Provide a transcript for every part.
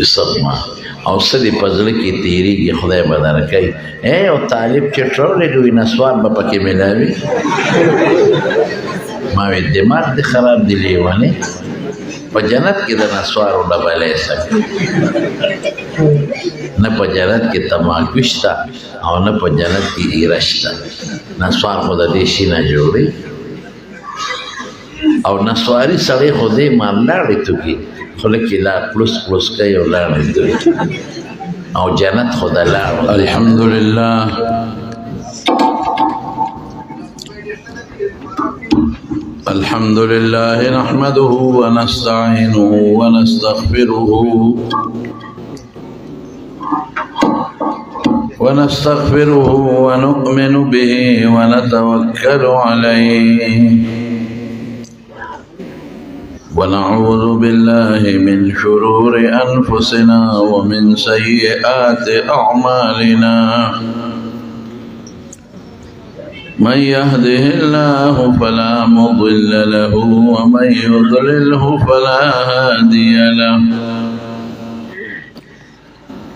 صدمه او سدي پزړه کې تیریږي خدای به درکوي او طالب چې ټولې دوی نسوار به پکې ملاوي ما وی دماغ دې خراب دی لیوانه په جنت کې د نسوارو ډبلې سکه نه په جنت کې تماکو شته او نه په جنت کې ایره شته نسوار خو د دې شي نه جوړي او نسواري سړی خو دې مالداري توکي خو لکه لا پلوس پلوس کوي او لاړې دوی او جنت خو د لاړو الحمدلله الحمد لله نحمده ونستعينه ونستغفره ونؤمن به ونتوكل عليه ونعوذ بالله من شرور أنفسنا ومن سيئات أعمالنا من يهده الله فلا مضل له ومن يضلله فلا هادي له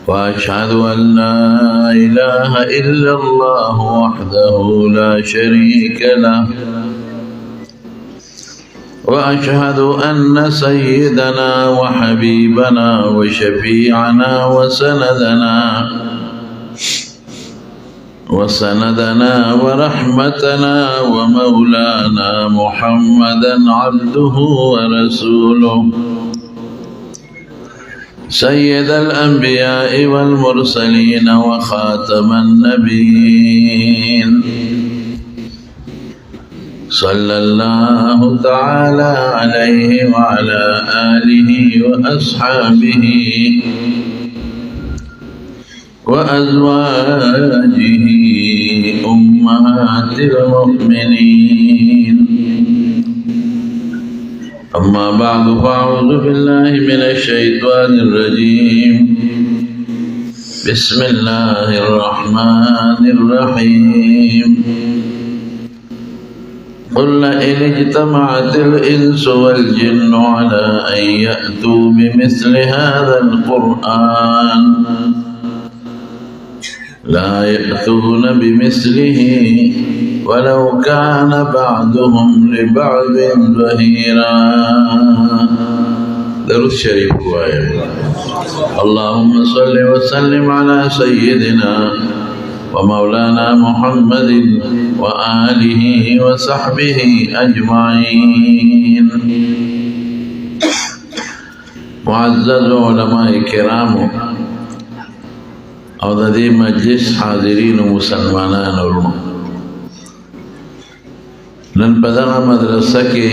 وأشهد أن لا إله إلا الله وحده لا شريك له وأشهد أن سيدنا وحبيبنا وشفيعنا وسندنا ورحمتنا ومولانا محمدا عبده ورسوله سيد الأنبياء والمرسلين وخاتم النبيين صلى الله تعالى عليه وعلى آله وأصحابه وأزواجه أمهات المؤمنين أما بعد فأعوذ بالله من الشيطان الرجيم بسم الله الرحمن الرحيم قل إن اجتمعت الإنس والجن على أن يأتوا بمثل هذا القرآن لا يأتون بمثله ولو كان بعضهم لبعض ظهيرا درود شريف اللهم صل وسلم على سيدنا ومولانا محمد وآله وصحبه أجمعين معزز علماء کرام او د دې مجلس حاضرین مسلمانانو نن په دغه مدرسه کې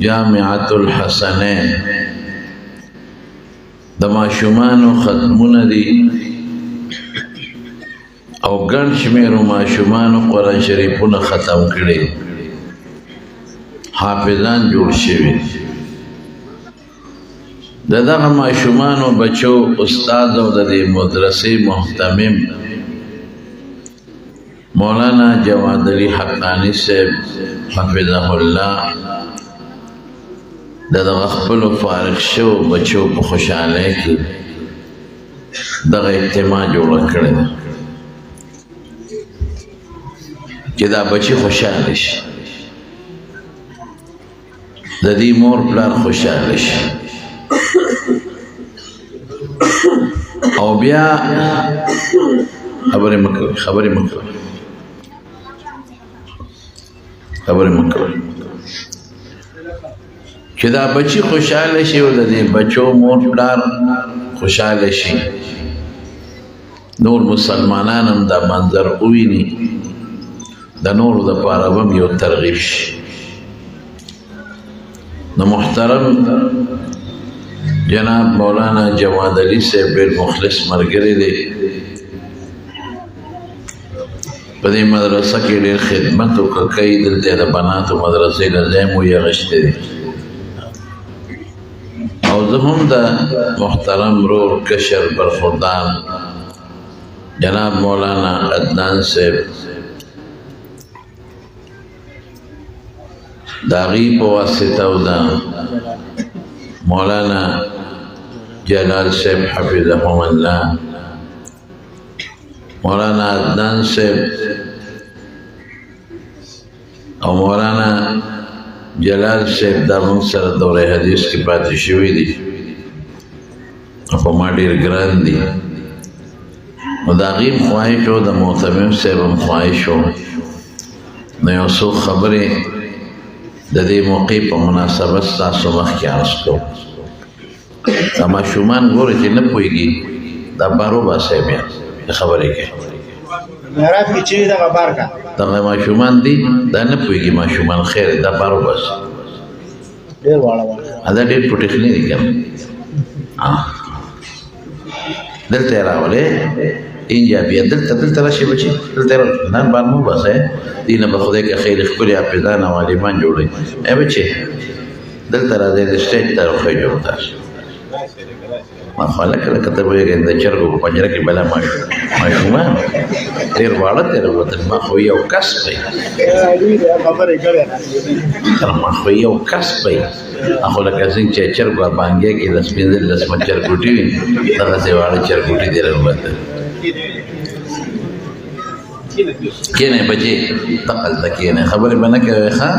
جامعة الحسنین د ماشومانو ختمونه دي او ګڼ شمېرو ماشومانو قرآن شریفونه ختم کړي حافظان جوړ شوي دغه ماشومانو بچو استاد او د دې مدرسې محتمم مولانا جواد علي حقانی صاحب حفظه الله دغه خپل فارغ شو بچو په خوشاله کې دغه اجتماع جوړ کړی چې دا بچي خوشاله شي د دې مور پلار خوشاله شي او بیا خبرې مکو چې دا بچي خوشاله شي او د دې بچو مور پلار خوشاله شي نور مسلمانان هم دا منظر وویني د نورو دپاره به هم یو ترغیب شي نو محترم جناب مولانا جواد علي صاحب ډېر مخلص ملګری دی په دې مدرسه کې ډېر خدمت وکړی دلته د بناتو مدرسې له ځای مو یې اخیستی دی او زه هم د محترم رور کشر برخوردان جناب مولانا عدنان صاحب د هغې په واسطه او د مولانا جلال صاحب حفظهم الله، مولانا عدنان صاحب او مولانا جلال صاحب دا موږ سره دوره حدیث کې پاتې شوي دي او په ما ډېر ګران دي. نو د هغې خواهش و د معتمم صاحب هم خواهش و نو یو څو خبرې د دې موقع په مناسبت ستاسو مخکې عرض کړو. دا ماشومان ګورې چې نه پوهېږي دا بارو باسئ بیا خبرې کوي محراب کې چې دغه بار کا دغه ماشومان دي دا نه پوهېږي ماشومان خیر دا بارو باسي ډېر واړه دا ډېر پټېخلي دي که دلته یې راولې اینجا بیا دلته راشي بچي دلته یې نن بار مو باسئ دې نه به خدای که خیر ښکلي حافظان او عالمان جوړوي ای بچې دلته راځئ د سټیج ته روښۍ جوړ تاسو ما خلک لکه ته وایې د چرګو په پنجره کې بلا ماشومان ډېر واړه تېروتل ما خو یو کس دی خبرې کړې ما خو یو کس دی خو لکه څنګه چې چرګو بانګې کې لس پنځه لس چرګوټي وي دغسې واړه چرګوټي دې راووتل. کېنئ بچې دقلته کېنئ خبرې به نه کوې ښه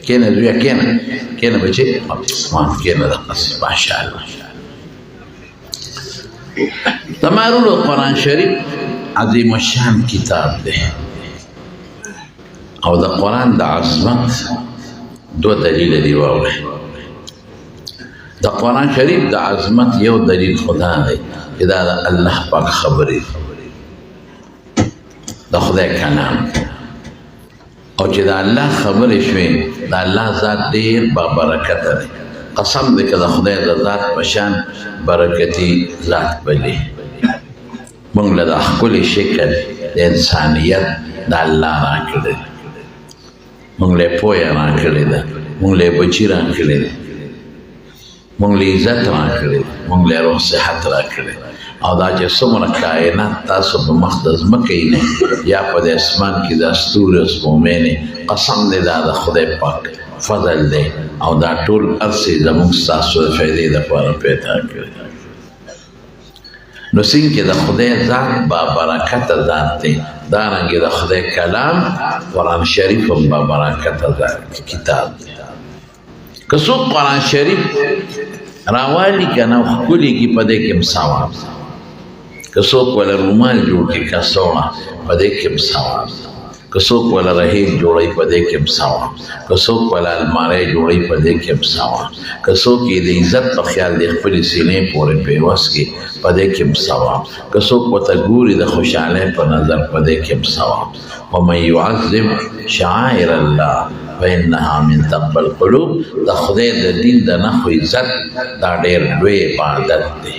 کېنه زویا کېنه بچې کېنه دقسې ماشاءالله. تمارون قرآن شریف عظیم الشان کتاب دی او د قرآن د عظمت دو دلیل دی واورئ. د قرآن شریف د عظمت یو دلیل خدا دی چې دا د الله پاک خبرې د خدای کلام او چې د الله خبرې شوې د الله ذات ډېر بابرکته دی. قسم دی که د خدای د ذات په شان برکتي ذات بلې موږ له دا ښکلي شکل د انسانیت د الله راکړی دی موږ له پوهه راکړې ده موږ له بچي راکړې ده موږ له عزت راکړې ده موږ له روح صحت راکړې او دا چې څومره کائنات تاسو په مخ د ځمکې نه یا په د اسمان کې د ستوري او سپوږمۍ قسم دی دا د خدای پاک فضل دی او دا ټول هر څه زموږ ستاسو د فایدې دپاره پیدا کړي. نو څنګه د خدای ذات بابرکته ذات دی دارنګې د خدای کلام قرآن شریف هم بابرکته ذات کتاب دی. که څوک قرآن شریف راوالي که نه ښکلي کي په دې کې هم ثواب دی. که څوک وله رومال جوړ کړي کڅوړه په دې کې هم ثواب دی. که څوک وله رحیل جوړوي په دې کې هم ثواب. که څوک وله الماری جوړوي په دې کې هم ثواب. که څوک یې د عزت په خیال د خپلې سینې پورې پیوس کړي په دې کې هم ثواب. که څوک ورته ګوري د خوشحالۍ په نظر په دې کې هم ثواب. ومن يعظم شعائر الله فإنها من تقوى القلوب. د خدای د دین د نښو عزت دا ډېر لوی عبادت دی.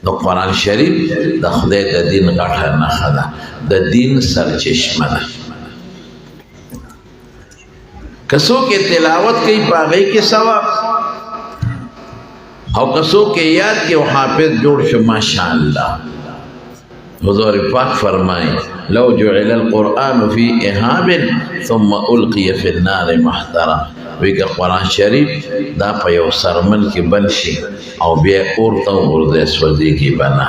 نو قرآن شریف د خدای د دین غټه نښه ده د دین سرچشمه ده. که څوک یې تلاوت کوي په هغې کې ثواب او که څوک یې یاد کړي او حافظ جوړ شو ماشاءالله. حضور پاک فرمائے لو جعل القرآن فی احاب ثم القی فی النار محترا. وی که قرآن شریف دا په یو سرمن کې بند شي او بیا اور ته وغورځي سوځېږي به نه.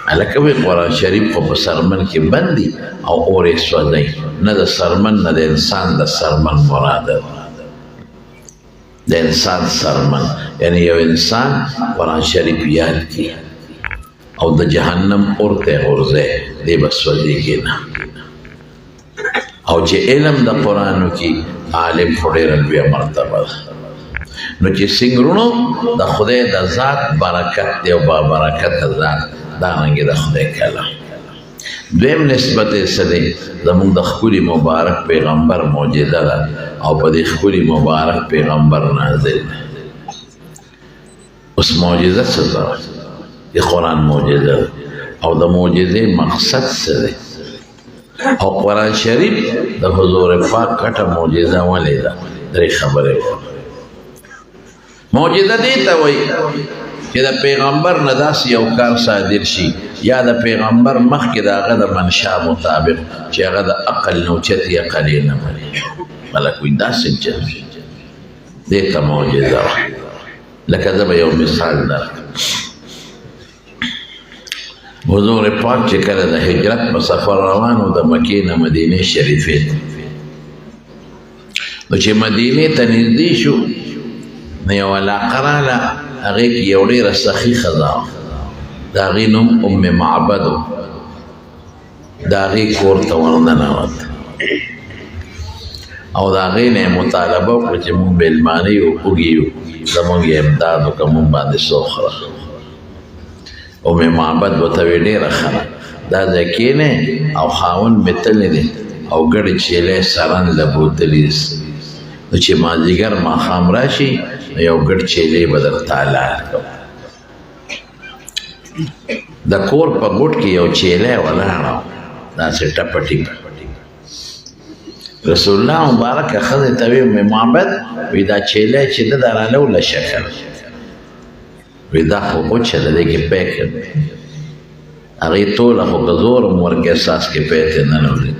هلکه وی قرآن شریف خو په سرمن کې بند دي او اور یې سوځوي نه د سرمن نه د انسان د سرمن مراده د انسان سرمن یعنی یو انسان قرآن شریف یاد کړي او د جهنم اور ته غورځي دی به سوځېږي نه. او چې علم د قرآن وکړي عالم خو ډېره لویه مرتبه ده. نو چې څنګه د خدای د ذات برکت دی او بابرکته ذات دارنګې د خدای کلام. دویم نسبت یې څه دی زموږ د ښکلي مبارک پیغمبر معجزه ده او په دې ښکلي مبارک پیغمبر نازل دی. اوس معجزه څه ده؟ د قرآن معجزه او د معجزې مقصد څه دی او قرآن شریف د حضور پاک غټه معجزه ولې ده؟ درې خبرې وکړو. معجزه دې ته وایي چې د پیغمبر نه داسې یو کار صادر شي یا د پیغمبر مخکې د هغه د منشا مطابق چې هغه د عقل نه اوچتې عقل یې نه مني. ملک وایي داسې چل دې ته معجزه وایي. لکه زه به یو مثال درکړم. حضور پاک چې کله د هجرت په سفر روانو د مکې نه مدینې شریفې ته، نو چې مدینې ته نږدې شو نو یو علاقه راغله، هغې کې یو ډېره سخي ښځه وه، د هغې نوم ام معبد و. د هغې کور ته ورننوت او د هغې نه یې مطالبه وکړه چې مونږ مېلمانه یو، وږي یو، زمونږ یې امداد وکړه، مونږ باندې څه وخوره. ام معبد ورته ویې ډېره ښه ده، دا ځای کښېنئ او خاوند مې تللی دی او ګډې چیلۍ سرن له بوتلي دي، نو چې مازدیګر ماښام راشي نو یو ګډ چیلۍ به درته حلال کړم. د کور په ګوټ کې یو چیلۍ ولاړه وه، داسې ټپه ټیپه. رسول الله مبارکه ښځې ته ویې ام معبد وی دا چیلۍ چې ده دا رالوله شکل وی دا خو اوچه ده، دی کې پیکه ده. هغې ټوله خو که زور هم ورکې احساس کې پیته ننوځي،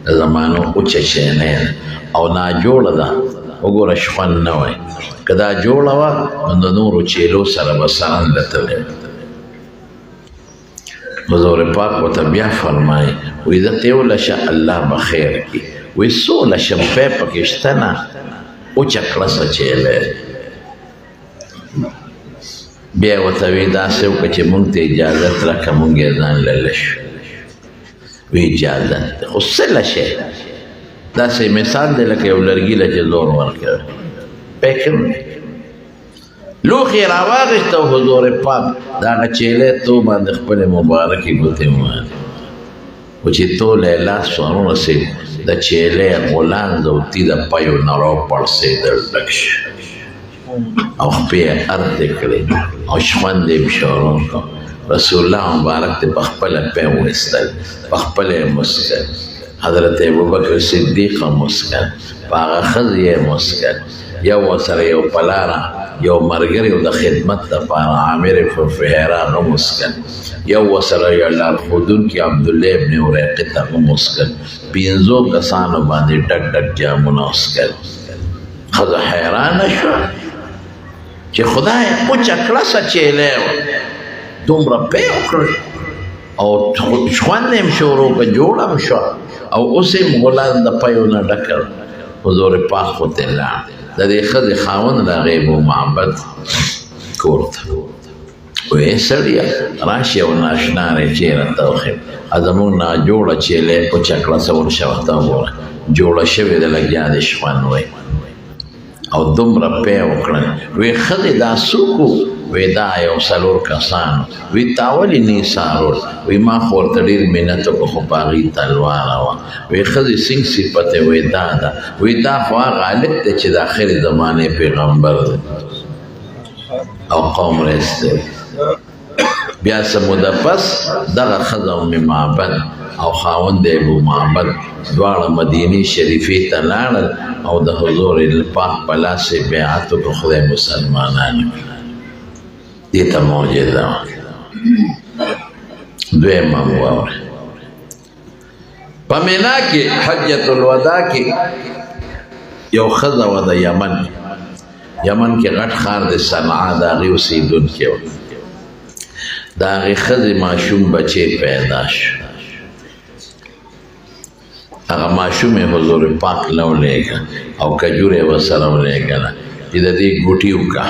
د زمانو اوچه چینی ده او ناجوړه ده، وګوره شخوند نه وای. که دا جوړه وه نو د نورو چیلو سره به سرن لتلی. حضور پاک ورته بیا فرمایي وی ده ته ولشه الله به خیر کړي. وی څوله شمپی پکې شته نه، اوچه کلسه چیلی. بیا ورته وی داسې وکړه چې مونږ ته اجازت راکړه، مونږ یې ځان له لشو. وی اجازت دی خو څه لشی؟ داسې مثال دی لکه یو لرګي له چې زور ورکوي، پیکم دی. لوښي یې راواخېسته او حضور پاک د هغه چیلۍ تو باندې خپلې مبارکې ګوتې ووهلې، خو چې توله یې لاس ورورسېد د چیلۍ غولانځ او تیږه پیو نه راوپړسېدل ډک شو او خپې یې ارتې کړې او شخوند یې شروع کړ. رسول الله مبارک ته په خپله پی وایستل، په خپله یې مسکل. حضرت ابوبکر صدیق هم مسکل، په هغه ښځې یې مسکل. یو ورسره یو په لاره یو ملګری د خدمت دپاره عامر فهرا هم مسکل، یو ورسره یو لارښودونکي عبدالله ابن اریقط هم مسکل. 5 کسانو باندې ډک ډک جامونه وسکل. ښځه حیرانه شوه چې خدای اوچه کلسه چیلۍ وه، دومره پی وکړل او شخوند یې هم شروع کړه، جوړه هم شوه او اوس یې غولان د پیو نه ډکه. حضور پاک خو ته لاړ، د دې ښځې خاوند راغی ابو معبد کور ته. وی سړیه راشي او ناشنا دی چېرې ته وښیم، زمونږ ناجوړه چیلۍ اوچه کلسه ورشه ورته وګوره، جوړه شوې ده، لګیا دې شخوند وی او دومره پی وکړل. وی ښځې دا څوک وو؟ وی دا یو 4 کسانو. وی تا ولې نه یې څارل؟ وی ما خو ورته ډېر منت وکړو خو په هغې تلواره وه. وی ښځې څنګه صفت یې؟ وی دا ده. وی دا خو هغه هلک دی چې د آخرې زمانې پیغمبر دی او قوم رئیس دی. بیا څه موده پس دغه ښځه ام معبد او خاوند د ابو معبد دواړه مدینې شریفې ته لاړل او د حضور پاک په لاس یې بیعت وکړ، خدای مسلمانان کړل. دې ته معجزه وه. دویمه هم واورئ، په مینا کې حجة الوداع کې یو ښځه وه د یمن کې غټ ښار د صنعا د هغې اوسېدونکې وه. د هغې ښځې ماشوم بچی پیدا شو. هغه ماشوم یې حضور پاک له ولېږه او کجوره یې ورسره ولېږله چې د دې ګوټي وکړه.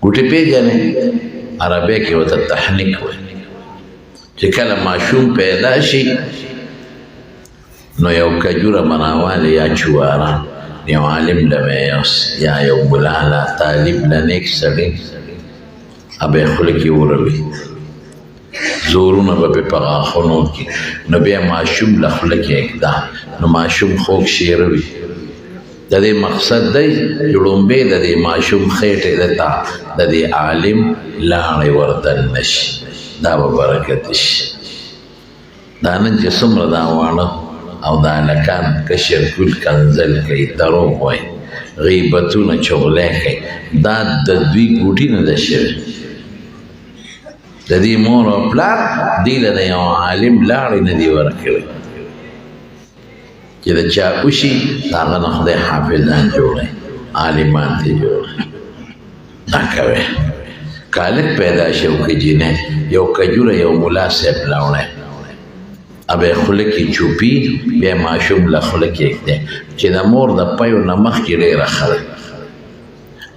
ګوټي پېژنې؟ عربۍ کې ورته تحنیک وایي. چې کله ماشوم پیدا شي نو یو کجوره مناواله یا چواره یو عالم له یا یو ملا له طالب له نیک سړي ابې خوله کې وروي، زورونه به په غاښونو کې، نو بیا ماشوم له خوله کې اږده، نو ماشوم خوږ شیروي. د دې مقصد دی چې لومبې د دې ماشوم خېټې ته د دې عالم لاړې وردن نشي، دا به برکت شي. دا نن چې څومره دا واړه او دا هلکان کشر کول کنځل کوي، دروغ وایي، غیبتونه چغلۍ کوي، دا د دوی ګوټي نه ده شوې. د دې مور او پلار دې له د یو عالم لاړې نه دي ورکړې چې د چا وشي د هغه نه خدای حافظان جوړوي، عالمان دې جوړوي. دا کوي کالک پیدا شو که جینه یو کجوره یو ملا صاحب لاونه ابه خوله کې چوپی بیا ماشوم له خوله کې اکده چې د مور د پیو نه مخکې ډېره ښه ده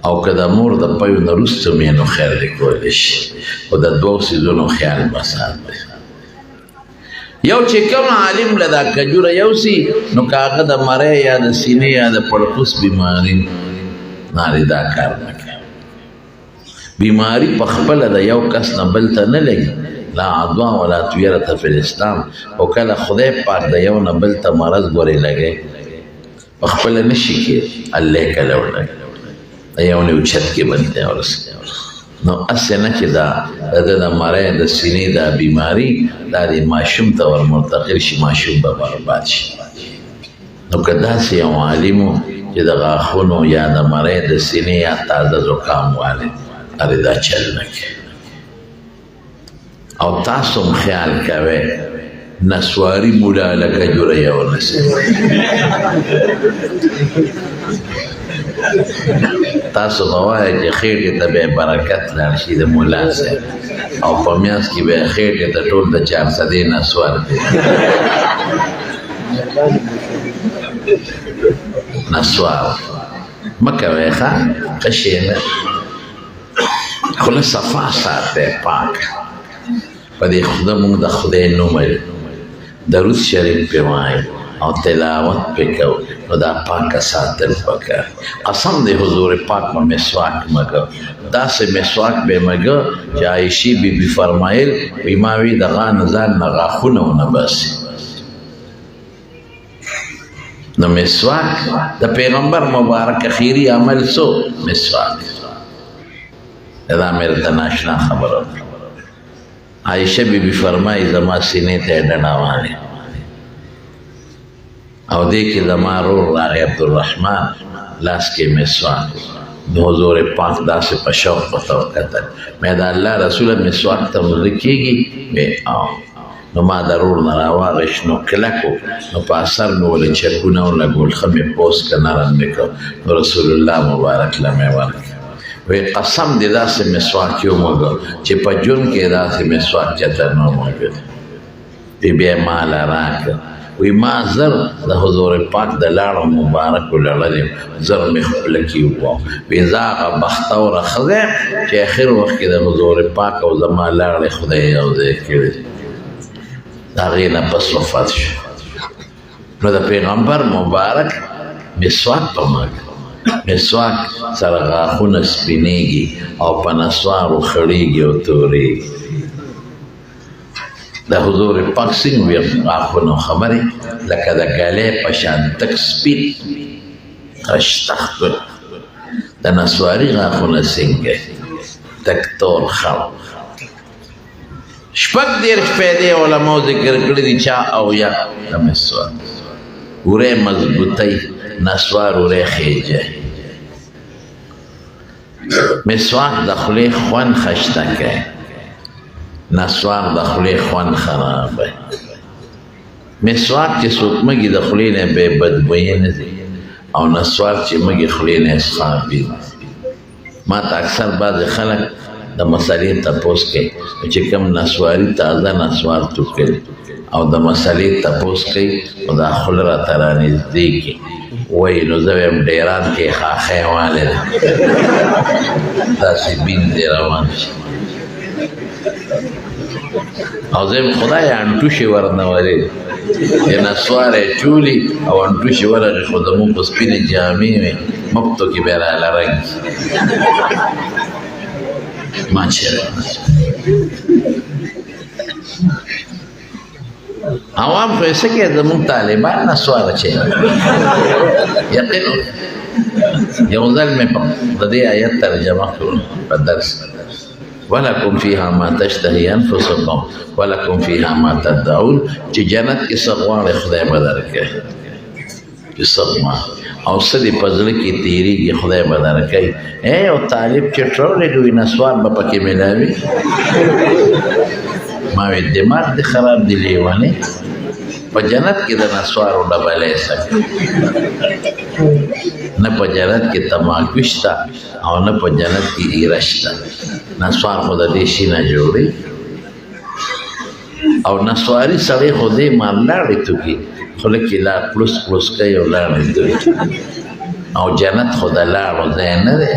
او که د مور د پیو نه وروسته مې نو خیر دی کولی شي خو د دوو څیزونو خیال به ساتئ یو چې کوم عالم له دا کجوره یوسي نو که هغه د مرۍ یا د سینې یا د پړپوس بیماري نارې دا کار نه کوي بیماري په خپله د یو کس نه بل ته نه لګي لا عدوا ولا طیرة فی الاسلام او کله خدای پاک د یو نه بل ته مرض ګورې لګی په خپله نشي کېدی الله یې کله ولګي د یو نه اوچت کې باندې ورسېږي نو هسې نه چې دا د ده د مرۍ د سینې دا بیماري دا د ماشوم ته ور منتقل شي ماشوم به برباد شي نو که داسې یو عالم و چې د غاښونو یا د مرۍ د سینې یا تازه زکام والی ارې دا چل نه کوي او تاسو هم خیال کوئ نسواري مولا لکه جوړه یو نسي تاسو به وایئ چې خېټې ته به یې برکت لاړ شي د ملا صاحب او په میانځ کې به یې خېټې ته ټول د 400 نسوار دی نسوار مه کوئ ښه کښېنه خوله صفا ساتئ پاک په دې خدای مونږ د خدای نوم درود شریف پې وایو او تلاوت پې کوو نو دا پاکه ساتل پکار قسم دی حضور پاک به مسواک مګه داسې مسواک به مګه چې عایشې بیبي فرمایل وی ما وی دغه نه ځان نه غاښونه ونه باسي نو مسواک د پیغمبر مبارک اخیری عمل سو مسواک دا مې ته ناشنا خبره عائشہ بیبی فرمائی زما سینے تے ڈناوانے او دیکھ زما رور راغی عبدالرحمن لاس کے مسواک حضور پاک دا سے پشوق پتو قتل میں دا اللہ رسول مسواک تا مذکی گی میں آؤ نو ما ضرور نراواغش نو کلکو نو پا اثر نو ولی چکونو لگول خمی پوس کا نرم بکو نو رسول اللہ مبارک لمی ورک وی قسم دی دا سے مسواک یو مگو چی پا جن کے دا سے مسواک چتا نو مگو بی بی مالا راک وی ما زر دا حضور پاک دا لارو مبارک و لڑلیم زر مخبلکی ہوا وی زاغا بختو رخده چی اخیر وقت دا حضور پاک و زمان لار خدای او دے کردی دا غینا پس وفات شو نو دا پیغمبر مبارک مسواک پا مگو مسواک سره غاښونه سپینېږي او په نسوارو خړېږي او تورېږي د حضور پاک څنګه وي غاښونو خبرې لکه د ګلۍ په شان تک سپین خشته ښکلي د نسواري غاښونه څنګه تک تور خړ شپږ دېرش پیدې علماو ذکر کړي دي چا او یا د مسواک وری مضبوطی نسوار وری خیجه مسواک د خولې خوند خشته کوي نسوار د خولې خوند خرابوي مسواک چې څوک مږي د خولې نه بې بدبویي نه ځي او نسوار چې مږي خولې نه اسخابي ما ته اکثر بعضې خلک د مسلې تپوس کوي چې کوم نسواري تازه نسوار توکوي او د مسلې تپوس کوي نو دا خوله راته رانږدې کړي وایي نو زه وایم ډیران کې خاښۍ والی دی داسې بین دی روان شي او زه یم خدای انټوشې ورنولې چې نسوار یې چولي او انټوشې ورغې خو زمونږ په سپینې جامې وې مفتو کې بیا راله رنګ ما چېرې عوام خو یې څه کوي زمونږ طالبان نسواره چې یقین یو ځل مې د دې آیت ترجمه کړو په درس ولکم فیها ما تشتهی انفسکم ولکم فیها ما تدعون چې جنت کې څه غواړې خدای به درکوي چې څه غواړې او څه دې په زړه کې تېرېږي خدای به درکوي یو طالب چې ټرولې وي نسوار به پکې میلاوي ما وی دماغ دې خراب دی لیونی په جنت کې د نسوارو ډبلې سکه نه په جنت کې تماکو شته او نه په جنت کې ایره شته نسوار خو د دې شي نه جوړي او نسواري سړی خو دې مال لاړې توکي خوله کې لا پلوس پلوس کوي او لاړې دوی او جنت خو د لاړو ځای نه دی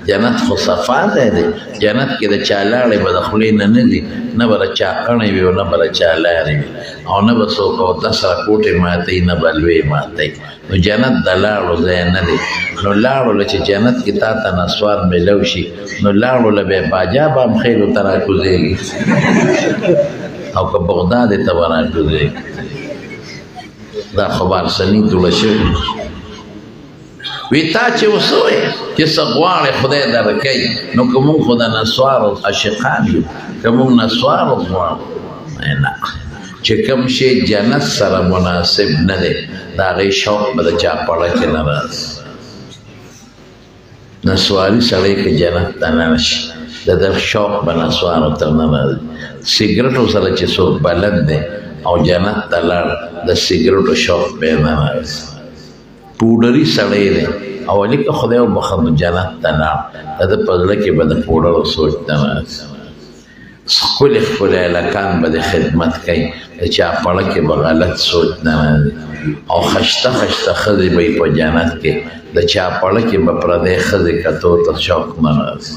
جنت خو صفا ځای دی جنت کې د چا لاړې به د خولې نه نه دي نه به د چا کڼې وي او نه به د چا لارې وي او نه به څوک اودس سره کوټې ماتوي نه به لوی ماتوي نو جنت د لاړو ځای نه دی نو لاړو له چې جنت کې تا ته نسوار میلو شي نو لاړو له به باجا به هم خیلو ته راکوزېږي او که بغداد ته به راکوزېږي دا خو بارسني جوړه شوې وی تا چې وسوې چې څه غواړې خدای درکوي نو که مونږ خو د نسوارو عاشقان یو که مونږ نسوارو غواړو نه چې کوم شی جنت سره مناسب نه دی د هغې شوق به د چا پړه کې نه راځي نسواري سړی که جنت ته نه شي د ده شوق به نسوارو ته نه راځي سګرټو سره چې څوک بلد دی او جنت ته لاړ د سګرټو شوق به یې نه راځي پوډري سړی دی او لیکه خدای وبخښه نو جنت ته لاړ د ده په زړه کې به د پوډرو سوچ نه راځي ښکلې ښکلې هلکان به د خدمت کوي د چا پړه کې به غلط سوچ نه راځي او خشته خشته ښځې به په جنت کې د چا پړه کې به پردی ښځې کتو ته شوق نه راځي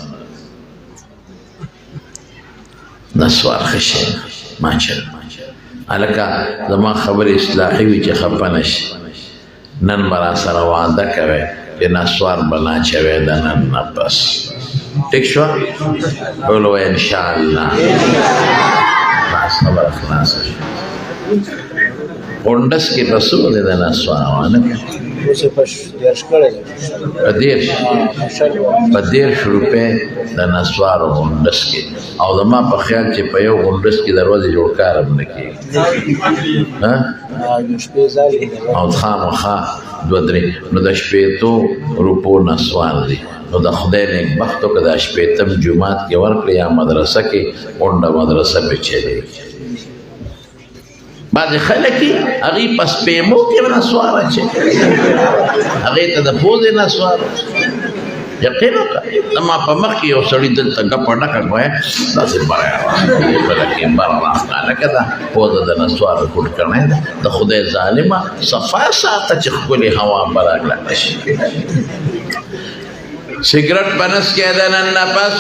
نسوار ښه شی ماشاءالله هلکه زما خبرې اصلاحي وي چې خفه نه شي نن به راسره وعده کوې چې نسوار به نه اچوې د نن نه پس ټیک شوه ټول وایه انشاءالله بس خبره خلاصه شوه غونډس کې به څو دی د نسوار وانه په 10 روپۍ د نسوارو غونډس کې او زما په خیال چې په یو غونډس کې د ورځې جوړ کار هم نه کېږي او خامخا 2-3 نو د 8 روپو نسوار دی نو د خدای نیک بختو که د 8 جومات کې ورکړي یا مدرسه کې غونډه مدرسه پې چلېږي بعضې خلک هغې په سپېمو کې نسوار اچوي هغې ته د پوزې نسوار یقین وکړه زما په مخ کې یو سړي دلته ګپه ډکه کوی داسې بره بله کې بره راغله لکه دا پوزه د نسوارو کوټ کړی ده د خدای ظالمه صفا ساته چې ښکلې هوا به راګلته شي سګرټ به نه څکې د نن نه پس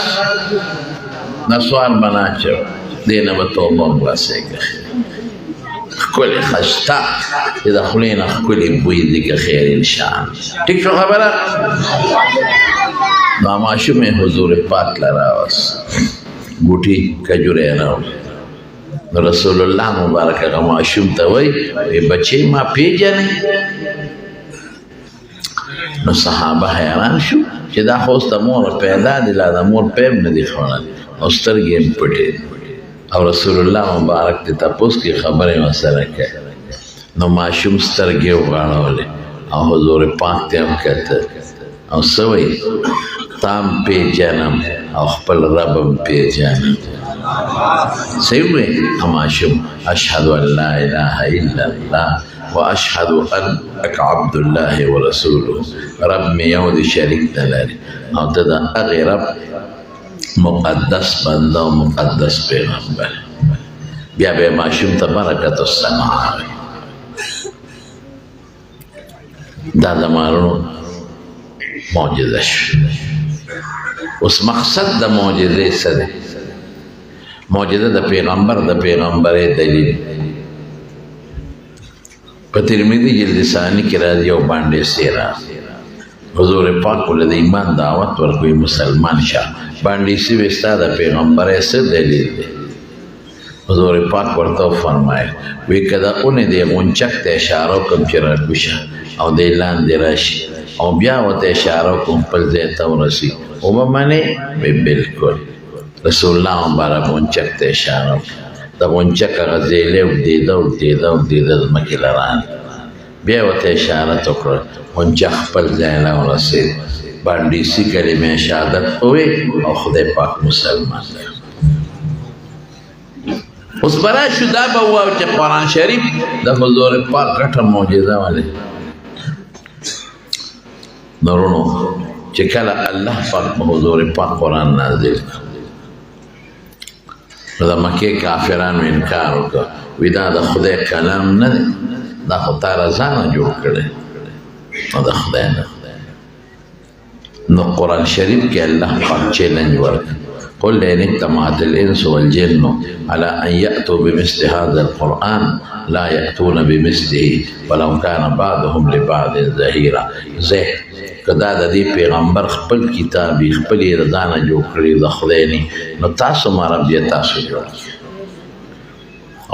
نسوار به نه اچوه دې نه به توبه وباسېږي ښکلې خشته چې د خولې نه ښکلې بوی دي که خیر انشاءالله ټیک شو خبره نو ماشوم یې حضور پاک له راوست ګوټي کجورې یې راوړې نو رسول الله مبارک هغه ماشوم ته وایي بچې ما پیژنې نو صحابه حیران شو چې دا خو اوس د مور پیدا دي لا د مور پیم نه دي خوړلی او سترګې یې پټې او رسول الله مبارک ته تپوس کې خبرې ورسره کوي نو ماشوم سترګې وغاړولې او حضور پاک ته هم کتل او څه وایي تام پیژنم او خپل رب هم پیژنم صحیح وایي ماشوم اشهد ان لا اله الا الله واشهد انک عبد الله ورسوله رب مې یو دی شریک نه لري او ته د هغې رب مقدس بنده و مقدس پیغمبر بیا به ماشوم ته برکت السماع دا د مارونو معجزه شو اوس مقصد د معجزې څه دی معجزه د پیغمبر د پیغمبرۍ دلیل په ترمذي جلد ثاني کې راځي یو باندې سیرا حضور پاک ول د ایمان دعوت ورکوي مسلمان شه باندې سی وستا د پیغمبرۍ څه دلیل دی حضور پاک ورته فرمایي وی کدا اونې د غونچک ته اشاره کوم چې راکوشه او د لاندې راشي او بیا وته اشاره کوم په ځای ته ورسي او به معنی بالکل رسول الله مبارک غونچک ته اشاره د غونچک غزیله دیده ځمکې لران بیا ورته اشاره وکړه غونچک خپل ځای ته ورسېد باندې سی کلمې شهادت ووایي او خدای پاک مسلمان دی اوس برا شو دا به وواو چې قرآن شریف د حضور پاک ګټه معجزه ولې نورونو چې کله الله پاک په حضور پاک قرآن نازل کړ نو د مکې کافرانو انکار وکړ وی دا د خدای کلام نه دی دا خو تا رضانه جوړ کړی نو د خدای نه نو قرآن شریف کې الله پاک چیلنج ورکړ قل لئن اجتمعت الانس والجن على ان ياتوا بمثل هذا القران لا ياتون بمثله ولو كان بعضهم لبعض ظهيرا زه کدا د دې پیغمبر خپل کتاب خپل رضانه جوړ کړی د خدای نه نو تاسو مارب دې تاسو جوړ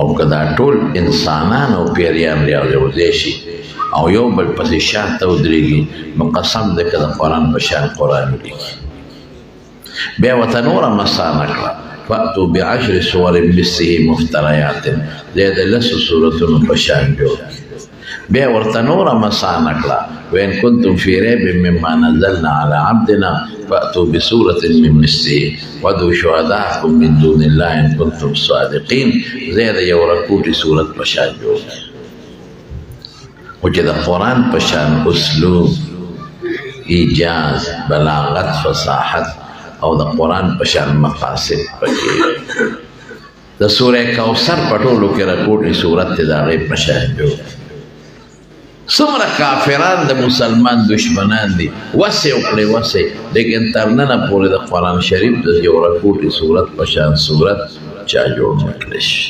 او کدا ټول انسانان او پیریان یو ځای شي او یو بل پسې شاته ودرېږي نو قسم دې کړه قرآن په شان قرآن لیکي بیا ورته نوره مسانه کړه فأتوا بعشر سور مثله مفتریات دې د لسو سورتونو په شان جوړ بیا ورته نوره مسانه کړه وإن كنتم في ريب مما نزلنا على عبدنا فأتوا بسورة من مثله وادعوا شهداءكم من دون الله إن كنتم صادقين زید یو رکوټي سورت په شان جوړ او چې د قرآن په شان اسلوب ایجاز بلاغت فصاحت او د قرآن په شان مقاصد پکې د سوره کوثر په ټولو کې رکوټي سورت د هغې په شان جوړ څومره کافران د مسلمان دشمنان دي وسې وکړې وسې لیکن تر ننه پورې د قرآن شریف د یو رکوټي سورت په شان سورت چا جوړ نه کړی شي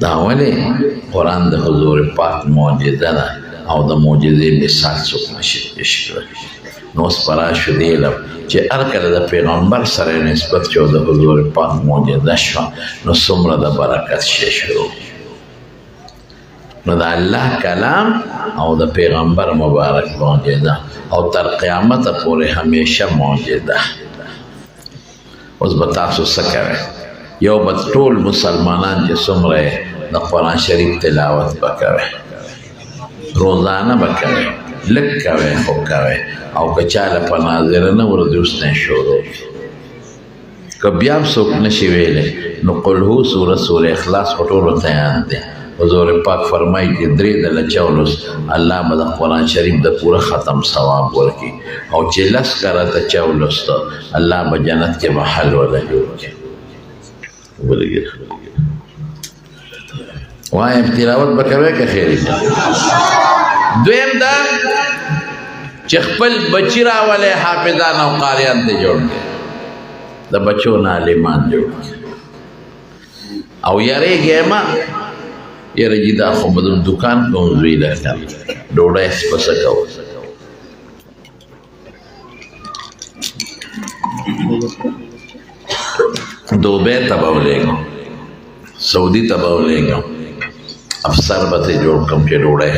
دا ولې قرآن د حضور پاک معجزه ده او د معجزې مثال څوک نشي پیش کړی نو اوس په راشو دی علم چې هر کله د پیغمبر سره نسبت چې د حضور پاک معجزه شوه نو څومره د برکت شی شروع نو د الله کلام او د پیغمبر مبارک معجزه او تر قیامت پورې همیشه معجزه اوس به تاسو څه کوئ یو به ټول مسلمانان چې څومره د قرآن شریف تلاوت به کوئ روزانه به کوئ لږ کوئ خو کوئ او که چاله په ناظره نه ورځي اوس نه شروع که بیا هم څوک نشي ویلی نو قل هو سوره اخلاص خو ټولو ته یاد دی حضور پاک فرمایي چې 3 ځله چا ولوست الله به د قرآن شریف د پوره ختم ثواب ورکړي او چې 10 کرته چا ولوسته الله به جنت کې محل ولا جوړ کړي ولګي وایم تلاوت به کوي که خیر دویم دا چې خپل بچی راولې حافظان او قاریان ته جوړ کړي د بچو نه عالمان جوړ کړي او یریږي ما یاره جی دا خو بدل دکان کوم زوی لکم ډوډۍ سپسه کوو دوبه ته به ولېږم سعودي ته به ولېږم افسر به ته جوړ کړم چې ډوډۍ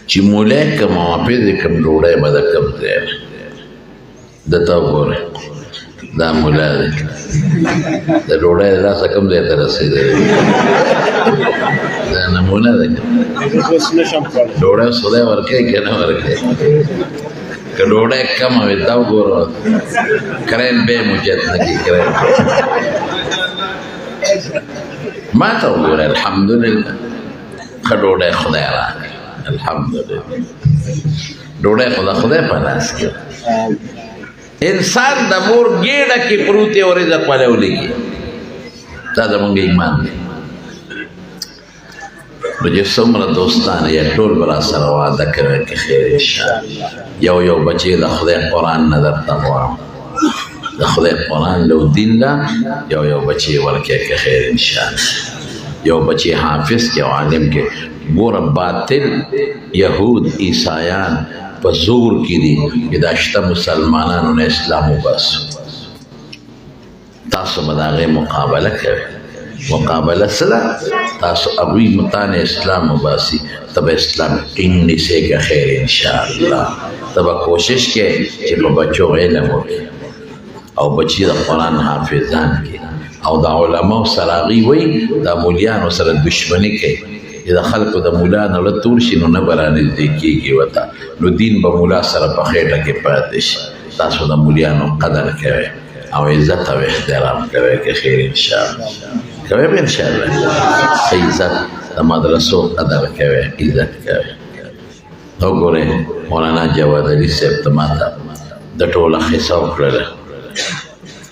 چې مولی کم او حافظ کم ډوډۍ به د کم ځای دته وګورئ دا مولا دی د ډوډۍ د لاسه کم ځای ته رسېدلی دا نمونه ده ډوډۍ اوس خدای ورکوي که نه ورکوي که ډوډۍ کمه وي دا وګوره کرین بیا موجد نه کړي کرین ما ته وګوره الحمدلله ښه ډوډۍ خدای راکړي الحمدلله ډوډۍ خو د خدای په لاس کې انسان د مور ګېډه کې پروت دی او رزق والی ولیکي دا زمونږ ایمان دی نو چې څومره دوستان یا ټول به راسره واده کوي که خیر انشاءالله یو بچی د خدای قرآن نه درته غواړم د خدای قرآن له دین له یو بچی ورکړې که خیر انشاءالله یو بچی حافظ کې او عالم کې ګوره باطل یهود عیسایان په زور کې دي چې دا شته مسلمانانو نه اسلام وباسو تاسو به د هغې مقابله کوئ مقابله څه ده تاسو هغوی متانې اسلام وباسي ته به اسلام ټینګ نیسې که خیر انشاءالله ته به کوشش کوې چې په بچو علم وکړي او بچي د قرآن حافظان کې او د علماو سره هغوی وایي د مولیانو سره دشمني کوي چې د خلکو د مولا نه له تور شي نو نه به رانږدې کېږي ورته نو دین به مولا سره په خېټه کې پاتې شي تاسو د مولیانو قدر کوئ او عزت او احترام کوي که خیر ان شاء الله کوي به ان شاء الله عزت د مدرسو قدر کوي عزت کوي او ګوره مولانا جواد علي صاحب ته ماته د ټوله قصه وکړله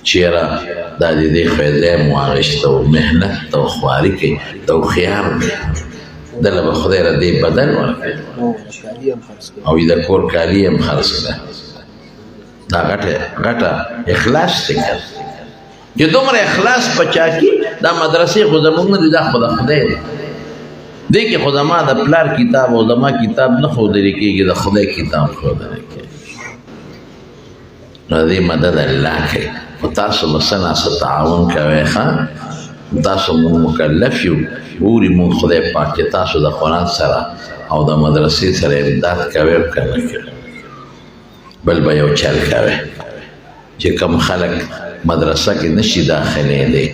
چیرې دا د دې فایده مو اخیسته او محنت او خواري کوي او خیار دله به خدای را دې بدل ورکړي او د کور کالي هم خرڅ کړه دا غټه اخلاص څنګه چې دومره اخلاص پچا کی دا مدرسې خو زمونږ نه دي دا خو د خدای دی دی کې خو زما د پلار کتاب او زما کتاب نه ښودلی کېږي د خدای کتاب ښودلی کېږي نو دې مدد الله کوي خو تاسو به څه ناڅه تعاون کوئ ښه تاسو مونږ مکلف یو ګوري مونږ خدای پاک چې تاسو د قرآن سره او د مدرسې سره امداد کوئ او که نه کوئ بل به یو چل کوي چې کوم خلک مدرسه کې نشي داخلېدی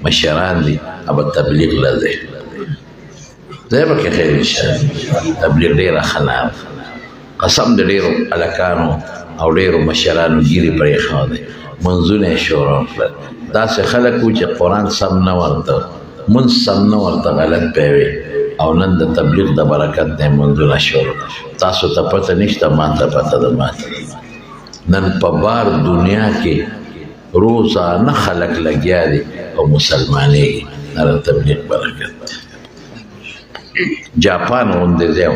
مشران دي هغه تبلیغ له ځي ځای به کې خیر انشاءالله تبلیغ ډېره ښه لار قسم د ډېرو هلکانو او ډېرو مشرانو ګیرې پرېښودی منځونه یې شروع کړل داسې خلک وو چې قرآن سم نه ورته منځ سم نه ورته غلط پیوي او نن د تبلیغ د برکت نه منځونه شروع تاسو ته پته نشته ما ته پته ده ما نن په بار دنیا کې روزانه خلک لګیا دي او مسلمانېږي د تبلیغ برکت جاپان غوندې ځای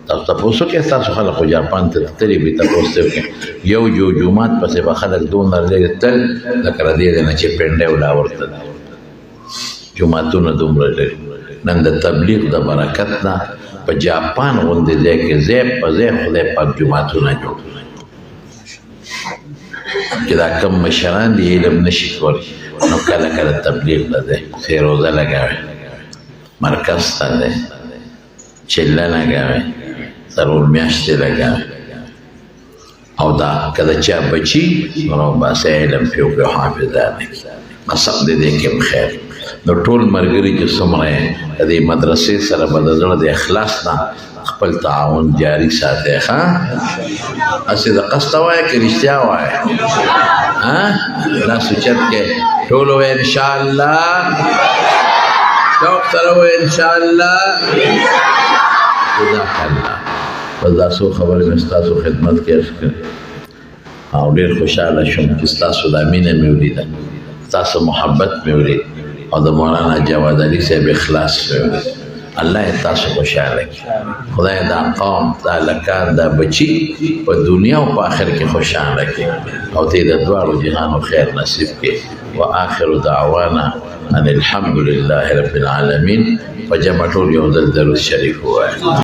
تاسو تاسو کې تاسو خلک خو جاپان ته تللی وي تاسو ته یو جومات پسې به خلک دومره لرې تل لکه د دې نه چې پنډۍ ولا ورته جوماتونه دومره لري نن د تبلیغ د برکت نه په جاپان غوندې ځای کې ځای په ځای خدای پاک جوماتونه جوړ چې دا کم مشران دي علم نشي کولی نو کله کله تبلیغ ته ځي فیروزه لګوي مرکز ته ځي چله لګوي ضرور میاشتې لګوي او دا کله چا بچي نو باسي علم پې وکړي حافظان قسم دې دې کې خیر نو ټول ملګري چې څومره د دې مدرسې سره به د زړه د اخلاص نه خپل تعاون جاري ساتئ ښه هسې د قصده وایه که رښتیا وایه لاس اوچت کې ټول وایه انشاءالله شوق سره وایه انشاءالله جزاک الله بس دا څو خبرې مې ستاسو خدمت کې عرض کړې او ډېر خوشحاله شوم چې ستاسو دا مینه مې ولیده ستاسو محبت مې ولید او د مولانا جواد علي صاحب اخلاص مې ولید الله یې تاسو خوشحاله کړي خدای دا قوم دا لکان دا بچي په دنیا او په آخر کې خوشحاله کړي او دې د دواړو جهانو خیر نصیب کړي وآخر دعوانا ان الحمد لله رب العالمین په جمع ټول یو ځل درود شریف ووایه